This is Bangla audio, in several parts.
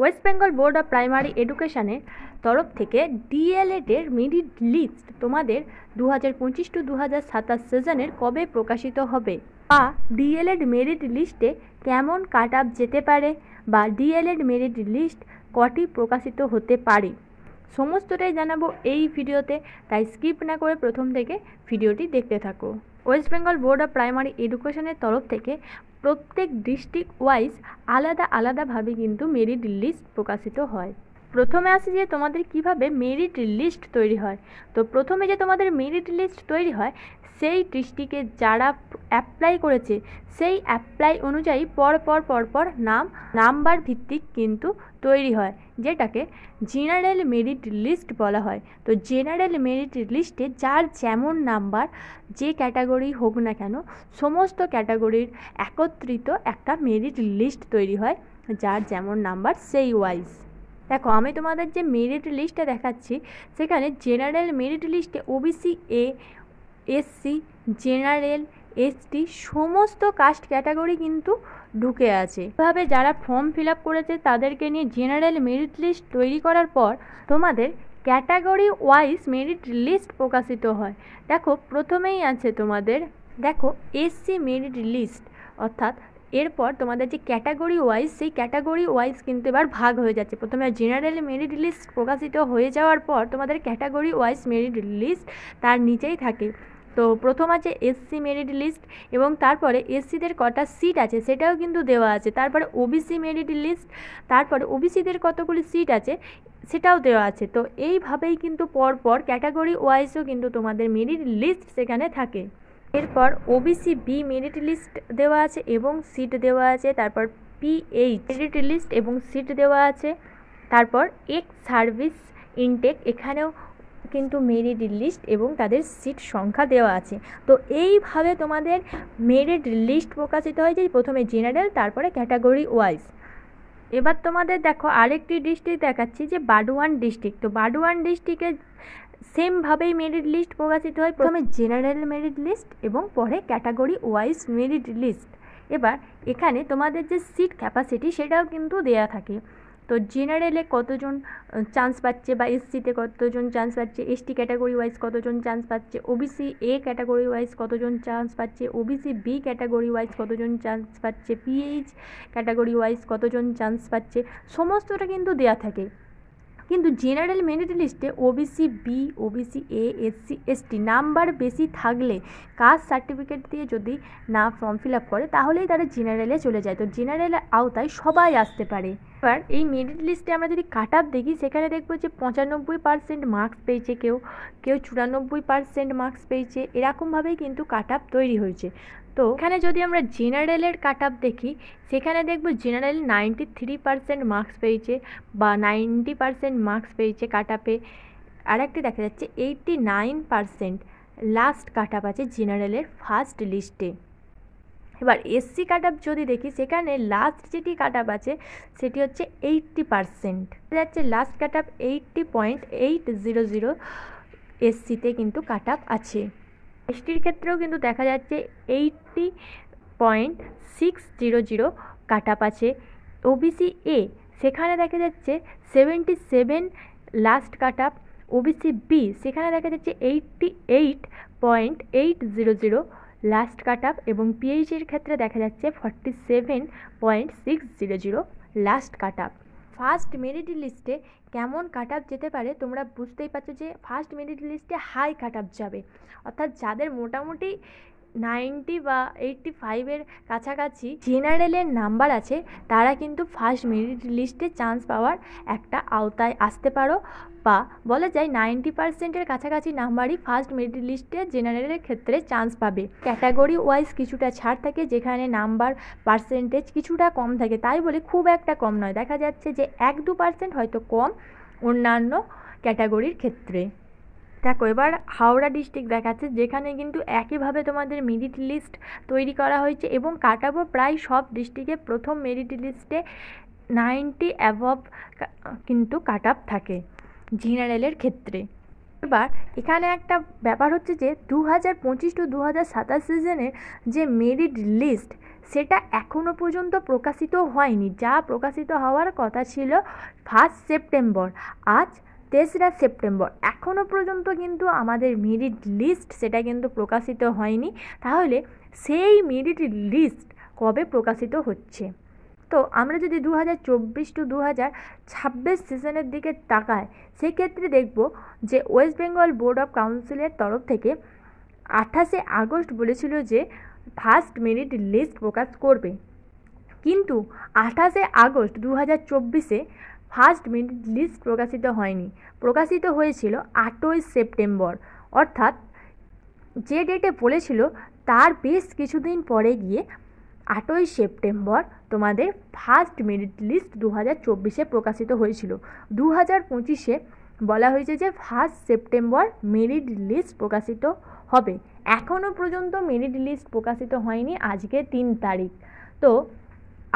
West Bengal board of primary এডুকেশনের তরফ থেকে ডিএলএডের মেরিট লিস্ট তোমাদের 2025 টু 2027 সেশনের কবে প্রকাশিত হবে, বা ডিএলএড মেরিট লিস্টে কেমন কাট অফ যেতে পারে, বা ডিএলএড মেরিট লিস্ট কটি প্রকাশিত হতে পারে, সমস্তটাই জানাবো এই ভিডিওতে। তাই স্কিপ না করে প্রথম থেকে ভিডিওটি দেখতে থাকো। West Bengal board of primary এডুকেশনের তরফ থেকে প্রত্যেক ডিস্ট্রিক্ট ওয়াইজ আলাদা আলাদাভাবে কিন্তু মেরিট লিস্ট প্রকাশিত হয়। প্রথমে আসে যে তোমাদের কিভাবে মেরিট লিস্ট তৈরি হয়। তো প্রথমে যে তোমাদের মেরিট লিস্ট তৈরি হয়, সেই ডিস্ট্রিক্টে যারা অ্যাপ্লাই করেছে সেই অ্যাপ্লাই অনুযায়ী পরপর নাম্বার ভিত্তিক কিন্তু তৈরি হয়, যেটাকে জেনারেল মেরিট লিস্ট বলা হয়। তো জেনারেল মেরিট লিস্টে যার যেমন নাম্বার, যে ক্যাটাগরি হোক না কেন, সমস্ত ক্যাটাগরির একত্রিত একটা মেরিট লিস্ট তৈরি হয়, যার যেমন নাম্বার সেই ওয়াইজ। দেখো, আমি তোমাদের যে মেরিট লিস্টটা দেখাচ্ছি, সেখানে জেনারেল মেরিট লিস্টে ওবিসি, এসসি, জেনারেল, এসটি সমস্ত কাস্ট ক্যাটাগরি কিন্তু ঢুকে আছে। এভাবে যারা ফর্ম ফিল আপ করেছে তাদেরকে নিয়ে জেনারেল মেরিট লিস্ট তৈরি করার পর তোমাদের ক্যাটাগরি ওয়াইজ মেরিট লিস্ট প্রকাশিত হয়। দেখো, প্রথমেই আছে তোমাদের এসসি মেরিট লিস্ট, অর্থাৎ এরপর তোমাদের যে ক্যাটাগরি ওয়াইজ, সেই ক্যাটাগরি ওয়াইজ কিন্তু এবার ভাগ হয়ে যাচ্ছে। প্রথমে জেনারেল মেরিট লিস্ট প্রকাশিত হয়ে যাওয়ার পর তোমাদের ক্যাটাগরি ওয়াইজ মেরিট লিস্ট তার নিচেই থাকে। তো প্রথম আছে এসসি মেরিট লিস্ট, এবং তারপরে এসসিদের কটা সিট আছে সেটাও কিন্তু দেওয়া আছে। তারপরে ওবিসি মেরিট লিস্ট, তারপরে ওবিসিদের কতগুলি সিট আছে সেটাও দেওয়া আছে। তো এইভাবেই কিন্তু পরপর ক্যাটাগরি ওয়াইজও কিন্তু তোমাদের মেরিট লিস্ট সেখানে থাকে। এরপর ওবিসি বি মেরিট লিস্ট দেওয়া আছে এবং সিট দেওয়া আছে। তারপর পিএইচ মেরিট লিস্ট এবং সিট দেওয়া আছে। তারপর এক্স সার্ভিস ইনটেক, এখানেও কিন্তু মেরিট লিস্ট এবং তাদের সিট সংখ্যা দেওয়া আছে। তো এইভাবে তোমাদের মেরিট লিস্ট প্রকাশিত হয়, যে প্রথমে জেনারেল, তারপরে ক্যাটাগরি ওয়াইজ। এবার তোমাদের দেখো আরেকটি ডিস্ট্রিক্ট দেখাচ্ছি, যে বাডওয়ান ডিস্ট্রিক্ট। তো বাডওয়ান ডিস্ট্রিক্টে সেমভাবেই মেরিট লিস্ট প্রকাশিত হয়, প্রথমে জেনারেল মেরিট লিস্ট এবং পরে ক্যাটাগরি ওয়াইজ মেরিট লিস্ট। এবার এখানে তোমাদের যে সিট ক্যাপাসিটি সেটাও কিন্তু দেয়া থাকে। তো জেনারেলে কতজন চান্স পাচ্ছে, বা এসসিতে কতজন চান্স পাচ্ছে, এসটি ক্যাটাগরি ওয়াইজ কতজন চান্স পাচ্ছে, ওবিসি এ ক্যাটাগরি ওয়াইজ কতজন চান্স পাচ্ছে, ওবিসি বি ক্যাটাগরি ওয়াইজ কতজন চান্স পাচ্ছে, পিএইচ ক্যাটাগরি ওয়াইজ কতজন চান্স পাচ্ছে, সমস্তটা কিন্তু দেয়া থাকে। কিন্তু জেনারেল মেরিট লিস্টে OBC B, OBC A, SC, ST number বেশি থাকলে, কাস্ট সার্টিফিকেট দিয়ে যদি না ফর্ম ফিল আপ করে, তাহলেই তারা জেনারেলে চলে যায়। তো জেনারেলের আওতায় সবাই আসতে পারে। এবার এই মেরিট লিস্টে আমরা যদি কাট অফ দেখি, সেখানে দেখবো যে 95% মার্কস পেয়েছে, কেউ 94% মার্কস পেয়েছে, এরকমভাবেই কিন্তু কাট অফ তৈরি হয়েছে। তো এখানে যদি আমরা জেনারেলের কাট অফ দেখি, সেখানে দেখব জেনারেল 93% মার্কস পেয়েছে, বা 90% মার্কস পেয়েছে কাট আপে। আরেকটি দেখা যাচ্ছে 89% লাস্ট কাট আপ আছে জেনারেলের ফার্স্ট লিস্টে। এবার এসসি কাট আপ যদি দেখি, সেখানে লাস্ট যেটি কাট আপ আছে সেটি হচ্ছে 80%। দেখা যাচ্ছে লাস্ট কাট আপ 80.800 এসসিতে কিন্তু কাট আপ আছে। এসটির ক্ষেত্রেও কিন্তু দেখা যাচ্ছে 80.600 কাট আপ আছে। ওবিসি এ, সেখানে দেখা যাচ্ছে 77 last cut up. OBC B, সেখানে দেখা যাচ্ছে 88.800 লাস্ট কাট আপ, এবং পিএইচের ক্ষেত্রে দেখা যাচ্ছে 47.600 last cut up. First merit লিস্টে কেমন কাট আপ যেতে পারে তোমরা বুঝতেই পারছো, যে ফার্স্ট মেরিট লিস্টে হাই কাট আপ যাবে, অর্থাৎ যাদের মোটামুটি 90 বা 85-এর কাছাকাছি জেনারেলের নাম্বার আছে, তারা কিন্তু ফার্স্ট মেরিট লিস্টে চান্স পাওয়ার একটা আওতায় আসতে পারো, বা বলা যায় 90%-এর কাছাকাছি নাম্বারই ফার্স্ট মেরিট লিস্টে জেনারেলের ক্ষেত্রে চান্স পাবে। ক্যাটাগরি ওয়াইজ কিছুটা ছাড় থাকে, যেখানে নাম্বার পার্সেন্টেজ কিছুটা কম থাকে, তাই বলে খুব একটা কম নয়, দেখা যাচ্ছে যে 1-2% হয়তো কম অন্যান্য ক্যাটাগরির ক্ষেত্রে। দেখো, এবার হাওড়া ডিস্ট্রিক্ট দেখাচ্ছে, যেখানে কিন্তু একইভাবে তোমাদের মেরিট লিস্ট তৈরি করা হয়েছে, এবং কাট আপও প্রায় সব ডিস্ট্রিক্টে প্রথম মেরিট লিস্টে 90 অ্যাবভ কিন্তু কাট আপ থাকে জেনারেলের ক্ষেত্রে। এবার এখানে একটা ব্যাপার হচ্ছে যে 2025 টু 2027 সিজনের যে মেরিট লিস্ট, সেটা এখনও পর্যন্ত প্রকাশিত হয়নি। যা প্রকাশিত হওয়ার কথা ছিল 1 সেপ্টেম্বর, আজ 3রা সেপ্টেম্বর, এখনও পর্যন্ত কিন্তু আমাদের মেরিট লিস্ট সেটা কিন্তু প্রকাশিত হয়নি। তাহলে সেই মেরিট লিস্ট কবে প্রকাশিত হচ্ছে? তো আমরা যদি 2024 টু 2026 সেশনের দিকে তাকাই, সেক্ষেত্রে দেখব যে ওয়েস্ট বেঙ্গল বোর্ড অফ কাউন্সিলের তরফ থেকে 28শে আগস্ট বলেছিল যে ফার্স্ট মেরিট লিস্ট প্রকাশ করবে, কিন্তু 28শে আগস্ট 2024-এ ফার্স্ট মেরিট লিস্ট প্রকাশিত হয়নি। প্রকাশিত হয়েছিল 8ই সেপ্টেম্বর, অর্থাৎ যে ডেটে বলেছিল তার বেশ কিছুদিন পরে গিয়ে 8ই সেপ্টেম্বর তোমাদের ফার্স্ট মেরিট লিস্ট 2024-এ প্রকাশিত হয়েছিল। 2025-এ বলা হয়েছে যে 1 সেপ্টেম্বর মেরিট লিস্ট প্রকাশিত হবে। এখনও পর্যন্ত মেরিট লিস্ট প্রকাশিত হয়নি, আজকে 3 তারিখ। তো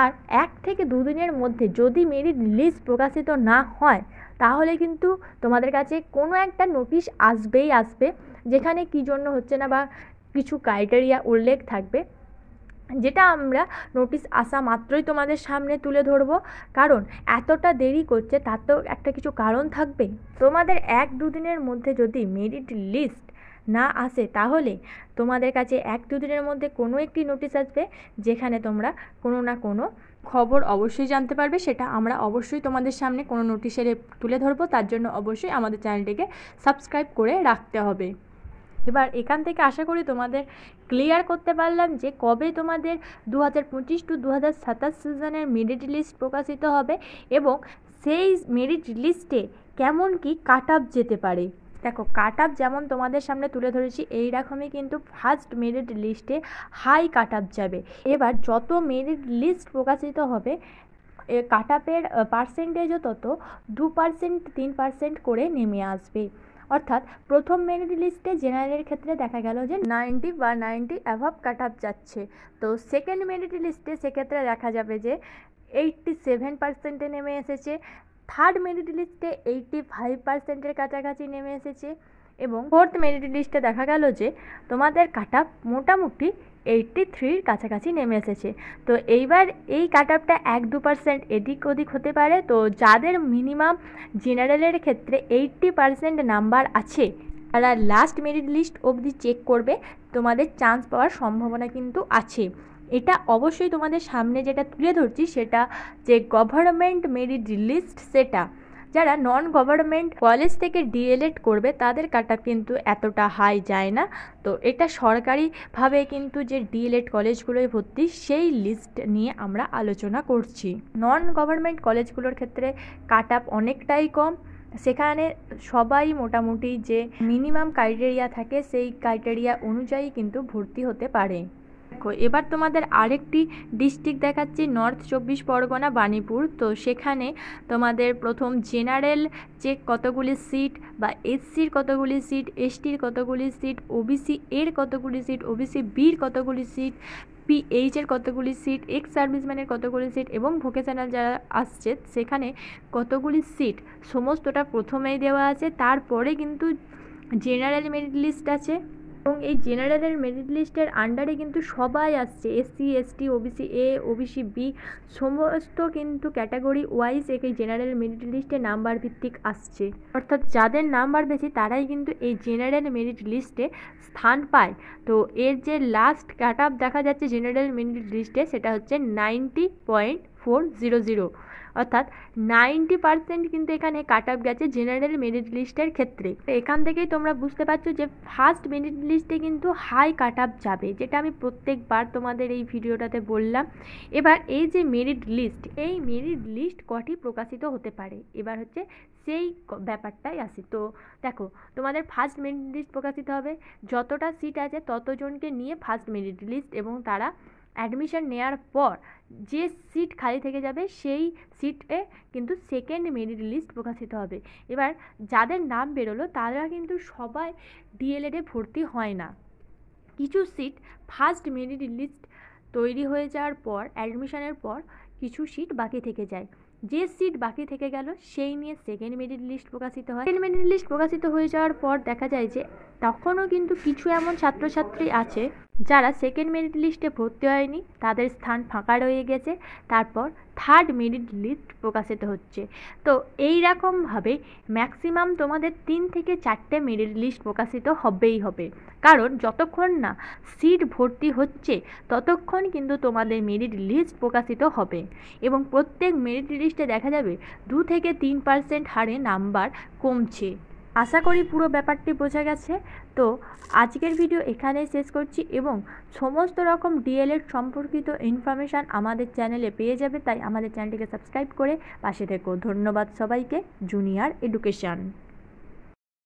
আর 1 থেকে 2 দিনের মধ্যে যদি মেরিট লিস্ট প্রকাশিত না হয়, তাহলে কিন্তু তোমাদের কাছে কোনো একটা নোটিশ আসবেই আসবে, যেখানে কী জন্য হচ্ছে না বা কিছু ক্রাইটেরিয়া উল্লেখ থাকবে, যেটা আমরা নোটিশ আসা মাত্রই তোমাদের সামনে তুলে ধরবো। কারণ এতটা দেরি করছে তার তো একটা কিছু কারণ থাকবে। তোমাদের 1-2 দিনের মধ্যে যদি মেরিট লিস্ট না আসে, তাহলে তোমাদের কাছে 1-2 দিনের মধ্যে কোনো একটি নোটিশ আসবে, যেখানে তোমরা কোনো না কোনো খবর অবশ্যই জানতে পারবে। সেটা আমরা অবশ্যই তোমাদের সামনে কোনো নোটিশের তুলে ধরবো। তার জন্য অবশ্যই আমাদের চ্যানেলটিকে সাবস্ক্রাইব করে রাখতে হবে। এবার এখান থেকে আশা করি তোমাদের ক্লিয়ার করতে পারলাম যে কবে তোমাদের 2025 টু 2027 সিজনের মেরিট লিস্ট প্রকাশিত হবে এবং সেই মেরিট লিস্টে কেমন কি কাট আপ যেতে পারে। দেখো, কাট আপ যেমন তোমাদের সামনে তুলে ধরেছি, এই রকমই কিন্তু ফার্স্ট মেরিট লিস্টে হাই কাট আপ যাবে। এবার যত মেরিট লিস্ট প্রকাশিত হবে, কাট আপের পার্সেন্টেজও তত 2%, 3% করে নেমে আসবে। অর্থাৎ প্রথম মেরিট লিস্টে জেনারেলের ক্ষেত্রে দেখা গেল যে 90 বা 90 অ্যাভাব কাট আপ যাচ্ছে। তো সেকেন্ড মেরিট লিস্টে সেক্ষেত্রে দেখা যাবে যে 87%-এ নেমে এসেছে। থার্ড মেরিট লিস্টে 85%-এর কাছাকাছি নেমে এসেছে এবং ফোর্থ মেরিট লিস্টে দেখা গেল যে তোমাদের কাট আপ মোটামুটি 83-র কাছাকাছি নেমে এসেছে। তো এইবার এই কাট আপটা 1-2% এদিক ওদিক হতে পারে। তো যাদের মিনিমাম জেনারেলের ক্ষেত্রে 80% নাম্বার আছে, তারা লাস্ট মেরিট লিস্ট অবধি চেক করবে, তোমাদের চান্স পাওয়ার সম্ভাবনা কিন্তু আছে। এটা অবশ্যই তোমাদের সামনে যেটা তুলে ধরছি সেটা যে গভর্নমেন্ট মেরিট লিস্ট, সেটা যারা নন গভর্নমেন্ট কলেজ থেকে ডিএলএড করবে তাদের কাট আপ কিন্তু এতটা হাই যায় না। তো এটা সরকারিভাবে কিন্তু যে ডিএলএড কলেজগুলোয় ভর্তি, সেই লিস্ট নিয়ে আমরা আলোচনা করছি। নন গভর্নমেন্ট কলেজগুলোর ক্ষেত্রে কাট আপ অনেকটাই কম। সেখানে সবাই মোটামুটি যে মিনিমাম ক্রাইটেরিয়া থাকে, সেই ক্রাইটেরিয়া অনুযায়ী কিন্তু ভর্তি হতে পারে। দেখো, এবার তোমাদের আরেকটি ডিস্ট্রিক্ট দেখাচ্ছি, নর্থ 24 পরগনা, বাণীপুর। তো সেখানে তোমাদের প্রথম জেনারেল যে কতগুলি সিট বা এসসির কতগুলি সিট, এসটির কতগুলি সিট, ওবিসি এর কতগুলি সিট, ওবিসি বির কতগুলি সিট, পিএইচের কতগুলি সিট, এক্স সার্ভিসম্যানের কতগুলি সিট এবং ভোকেশনাল যারা আসছে সেখানে কতগুলি সিট, সমস্তটা প্রথমেই দেওয়া আছে। তারপরে কিন্তু জেনারেল মেরিট লিস্ট আছে এবং এই জেনারেলের মেরিট লিস্টের আন্ডারে কিন্তু সবাই আসছে, SC, ST, OBC A, OBC B, সমস্ত কিন্তু ক্যাটাগরি ওয়াইজ এই জেনারেল মেরিট লিস্টে নাম্বার ভিত্তিক আসছে। অর্থাৎ যাদের নাম্বার বেশি তারাই কিন্তু এই জেনারেল মেরিট লিস্টে স্থান পায়। তো এর যে লাস্ট কাট আপ দেখা যাচ্ছে জেনারেল মেরিট লিস্টে, সেটা হচ্ছে 90.400, অর্থাৎ 90% কিন্তু এখানে কাট আপ গেছে জেনারেল মেরিট লিস্টের ক্ষেত্রে। এখান থেকেই তোমরা বুঝতে পারছো যে ফার্স্ট মেরিট লিস্টে কিন্তু হাই কাট আপ যাবে, যেটা আমি প্রত্যেকবার তোমাদের এই ভিডিওটাতে বললাম। এবার এই যে মেরিট লিস্ট, এই মেরিট লিস্ট কটি প্রকাশিত হতে পারে, এবার হচ্ছে সেই ব্যাপারটাই আসে। তো দেখো, তোমাদের ফার্স্ট মেরিট লিস্ট প্রকাশিত হবে, যতটা সিট আছে ততজনকে নিয়ে ফার্স্ট মেরিট লিস্ট, এবং তারা অ্যাডমিশন নেওয়ার পর যে সিট খালি থেকে যাবে সেই সিটে কিন্তু সেকেন্ড মেরিট লিস্ট প্রকাশিত হবে। এবার যাদের নাম বেরোলো তারা কিন্তু সবাই ডিএলএডে ভর্তি হয় না। কিছু সিট ফার্স্ট মেরিট লিস্ট তৈরি হয়ে যাওয়ার পর, অ্যাডমিশনের পর কিছু সিট বাকি থেকে যায়। যে সিট বাকি থেকে গেল সেই নিয়ে সেকেন্ড মেরিট লিস্ট প্রকাশিত হয়। সেকেন্ড মেরিট লিস্ট প্রকাশিত হয়ে যাওয়ার পর দেখা যায় যে তখনও কিন্তু কিছু এমন ছাত্রছাত্রী আছে যারা সেকেন্ড মেরিট লিস্টে ভর্তি হয়নি তাদের স্থান ফাঁকা রয়ে গেছে, তারপর থার্ড মেরিট লিস্ট প্রকাশিত হচ্ছে। তো এই রকমভাবে ম্যাক্সিমাম তোমাদের 3 থেকে 4টে মেরিট লিস্ট প্রকাশিত হবেই হবে, কারণ যতক্ষণ না সিট ভর্তি হচ্ছে ততক্ষণ কিন্তু তোমাদের মেরিট লিস্ট প্রকাশিত হবে এবং প্রত্যেক মেরিট লিস্টে দেখা যাবে 2 থেকে 3% হারে নাম্বার কমছে। আশা করি পুরো ব্যাপারটি বোঝা গেছে। তো আজকের ভিডিও এখানেই শেষ করছি এবং সমস্ত রকম ডিএলএড সম্পর্কিত ইনফরমেশান আমাদের চ্যানেলে পেয়ে যাবে, তাই আমাদের চ্যানেলটিকে সাবস্ক্রাইব করে পাশে থেকো। ধন্যবাদ সবাইকে। Junior education.